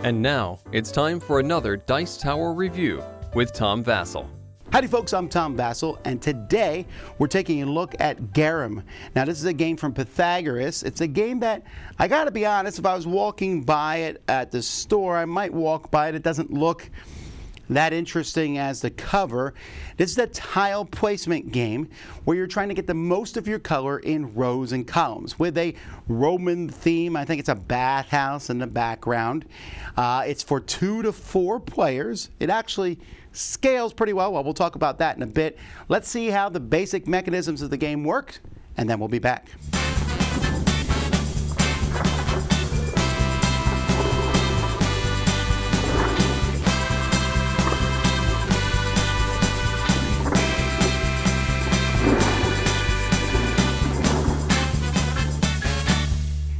And now, it's time for another Dice Tower review with Tom Vasel. Howdy folks, I'm Tom Vasel, and today we're taking a look at Garum. Now this is a game from Pythagoras. It's a game that, I gotta be honest, if I was walking by it at the store, I might walk by it. It doesn't look that interesting as the cover. This is a tile placement game where you're trying to get the most of your color in rows and columns with a Roman theme. I think it's a bathhouse in the background. It's for 2 to 4 players. It actually scales pretty well. Well, we'll talk about that in a bit. Let's see how the basic mechanisms of the game work, and then we'll be back.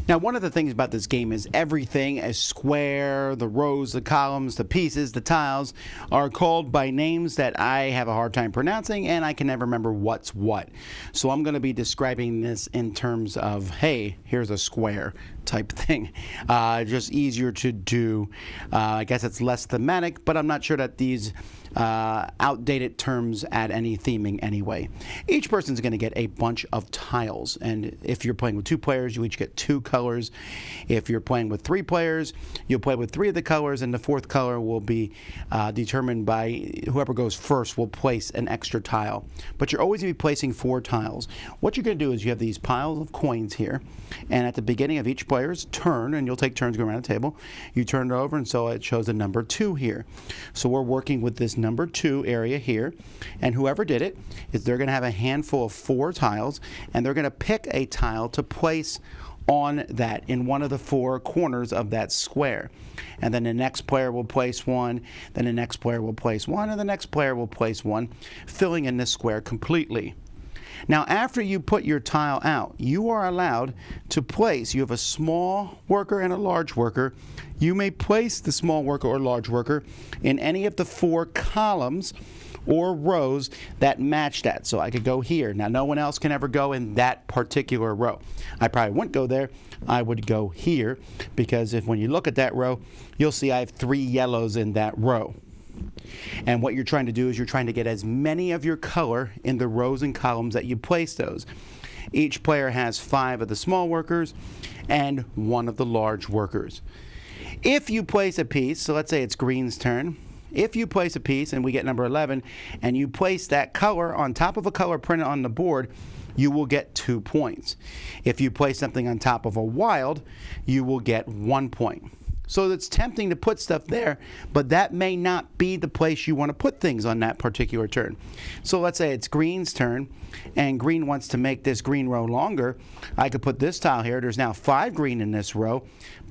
Now, one of the things about this game is everything is square. The rows, the columns, the pieces, the tiles are called by names that I have a hard time pronouncing, and I can never remember what's what. So I'm going to be describing this in terms of, hey, here's a square type thing. Just easier to do. I guess it's less thematic, but I'm not sure that these outdated terms add any theming anyway. Each person's going to get a bunch of tiles, and if you're playing with 2 players, you each get 2 colors. If you're playing with 3 players, you'll play with 3 of the colors, and the 4th color will be determined by whoever goes first will place an extra tile. But you're always going to be placing 4 tiles. What you're going to do is you have these piles of coins here, and at the beginning of each player's turn, and you'll take turns going around the table, you turn it over, and so it shows a number 2 here. So we're working with this number 2 area here, and whoever did it is they're going to have a handful of 4 tiles, and they're going to pick a tile to place on that in one of the 4 corners of that square. And then the next player will place one, then the next player will place one, and the next player will place one, filling in this square completely. Now, after you put your tile out, you are allowed to place. You have a small worker and a large worker. You may place the small worker or large worker in any of the 4 columns or rows that match that. So I could go here. Now, no one else can ever go in that particular row. I probably wouldn't go there. I would go here, because when you look at that row, you'll see I have 3 yellows in that row. And what you're trying to do is you're trying to get as many of your color in the rows and columns that you place those. Each player has 5 of the small workers and 1 of the large workers. If you place a piece, so let's say it's green's turn, if you place a piece, and we get number 11, and you place that color on top of a color printed on the board, you will get 2 points. If you place something on top of a wild, you will get 1 point. So it's tempting to put stuff there, but that may not be the place you want to put things on that particular turn. So let's say it's green's turn, and green wants to make this green row longer. I could put this tile here. There's now 5 green in this row,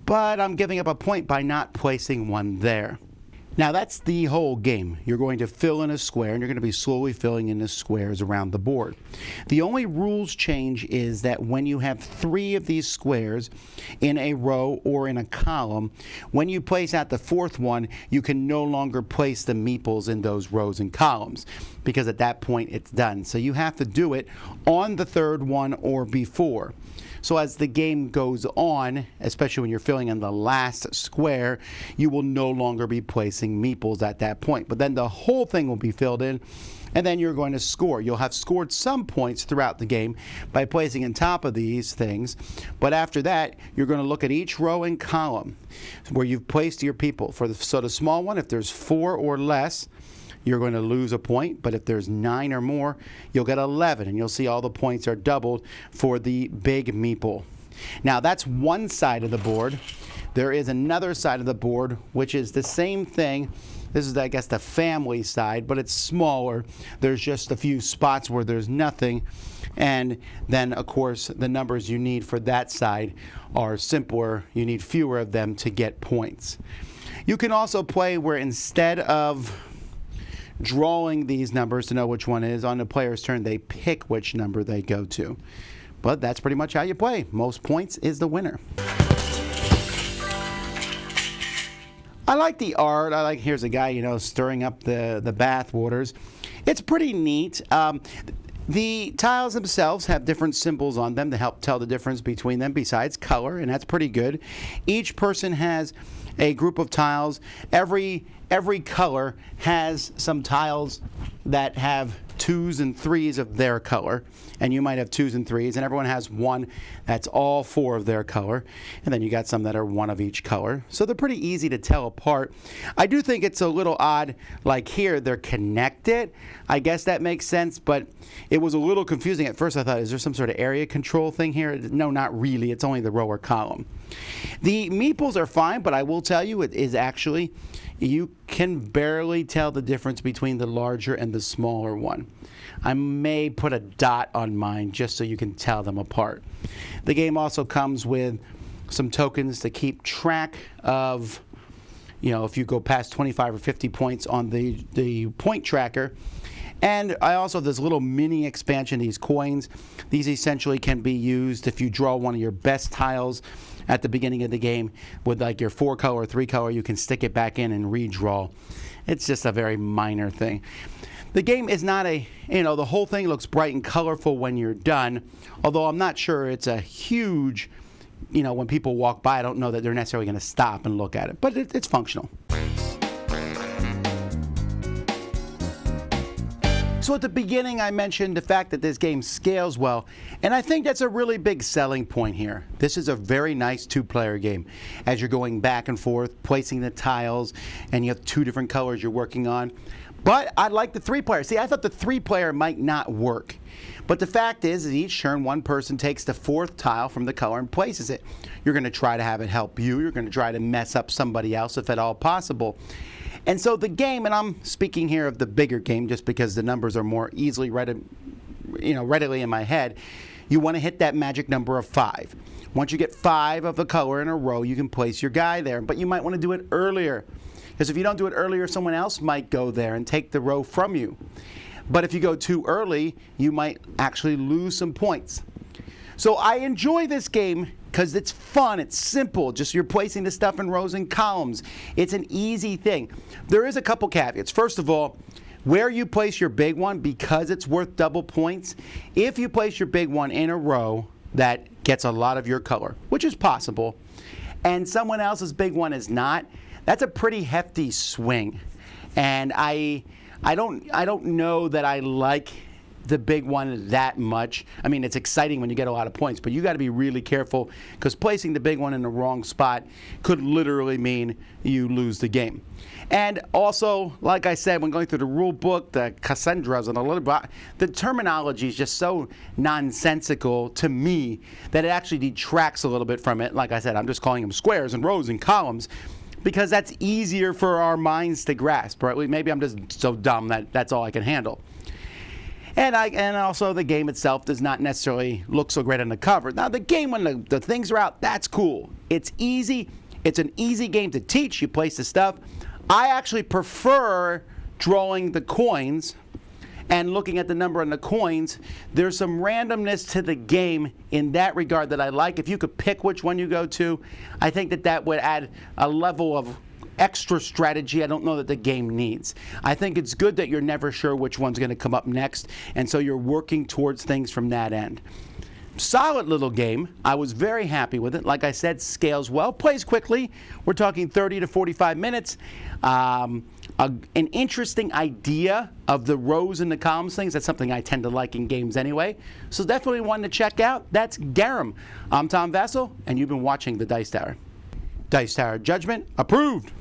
but I'm giving up a point by not placing one there. Now that's the whole game. You're going to fill in a square, and you're going to be slowly filling in the squares around the board. The only rules change is that when you have 3 of these squares in a row or in a column, when you place out the 4th one, you can no longer place the meeples in those rows and columns, because at that point it's done. So you have to do it on the 3rd one or before. So as the game goes on, especially when you're filling in the last square, you will no longer be placing meeples at that point. But then the whole thing will be filled in, and then you're going to score. You'll have scored some points throughout the game by placing on top of these things. But after that, you're going to look at each row and column where you've placed your people. So the small one, if there's 4 or less, you're going to lose a point, but if there's 9 or more, you'll get 11, and you'll see all the points are doubled for the big meeple. Now, that's one side of the board. There is another side of the board, which is the same thing. This is, I guess, the family side, but it's smaller. There's just a few spots where there's nothing, and then, of course, the numbers you need for that side are simpler. You need fewer of them to get points. You can also play where instead of drawing these numbers to know which one is, on the player's turn, they pick which number they go to. But that's pretty much how you play. Most points is the winner. I like the art. Here's a guy, stirring up the bath waters. It's pretty neat. The tiles themselves have different symbols on them to help tell the difference between them besides color, and that's pretty good. Each person has a group of tiles. Every color has some tiles that have 2s and 3s of their color, and you might have 2s and 3s, and everyone has one that's all 4 of their color, and then you got some that are 1 of each color. So they're pretty easy to tell apart. I do think it's a little odd, like here they're connected. I guess that makes sense, but it was a little confusing at first. I thought, is there some sort of area control thing here? No, not really. It's only the row or column. The meeples are fine, but I will tell you it is actually, you can barely tell the difference between the larger and the smaller one. I may put a dot on mine just so you can tell them apart. The game also comes with some tokens to keep track of, if you go past 25 or 50 points on the point tracker. And I also, this little mini expansion, these coins, these essentially can be used if you draw one of your best tiles at the beginning of the game with like your 4-color or 3-color, you can stick it back in and redraw. It's just a very minor thing. The game is not the whole thing looks bright and colorful when you're done, although I'm not sure it's a huge, when people walk by, I don't know that they're necessarily going to stop and look at it, but it's functional. So at the beginning, I mentioned the fact that this game scales well, and I think that's a really big selling point here. This is a very nice 2-player game. As you're going back and forth, placing the tiles, and you have 2 different colors you're working on. But I like the 3-player. See, I thought the 3-player might not work. But the fact is each turn, one person takes the 4th tile from the color and places it. You're going to try to have it help you. You're going to try to mess up somebody else if at all possible. And so the game, and I'm speaking here of the bigger game just because the numbers are more easily readily in my head, you want to hit that magic number of 5. Once you get 5 of the color in a row, you can place your guy there. But you might want to do it earlier, because if you don't do it earlier, someone else might go there and take the row from you. But if you go too early, you might actually lose some points. So I enjoy this game because it's fun, it's simple, just you're placing the stuff in rows and columns. It's an easy thing. There is a couple caveats. First of all, where you place your big one, because it's worth double points, if you place your big one in a row that gets a lot of your color, which is possible, and someone else's big one is not, that's a pretty hefty swing. And I don't know that I like the big one that much. I mean, it's exciting when you get a lot of points, but you got to be really careful because placing the big one in the wrong spot could literally mean you lose the game. And also, like I said, when going through the rule book, the Cassandras and a little bit, the terminology is just so nonsensical to me that it actually detracts a little bit from it. Like I said, I'm just calling them squares and rows and columns because that's easier for our minds to grasp. Or maybe I'm just so dumb that that's all I can handle. And also the game itself does not necessarily look so great on the cover. Now the game, when the things are out, that's cool. It's easy. It's an easy game to teach. You place the stuff. I actually prefer drawing the coins and looking at the number on the coins. There's some randomness to the game in that regard that I like. If you could pick which one you go to, I think that would add a level of extra strategy I don't know that the game needs. I think it's good that you're never sure which one's going to come up next, and so you're working towards things from that end. Solid little game. I was very happy with it. Like I said, scales well, plays quickly. We're talking 30 to 45 minutes. An interesting idea of the rows and the columns things. That's something I tend to like in games anyway. So definitely one to check out. That's Garum. I'm Tom Vasel, and you've been watching the Dice Tower. Dice Tower Judgment approved.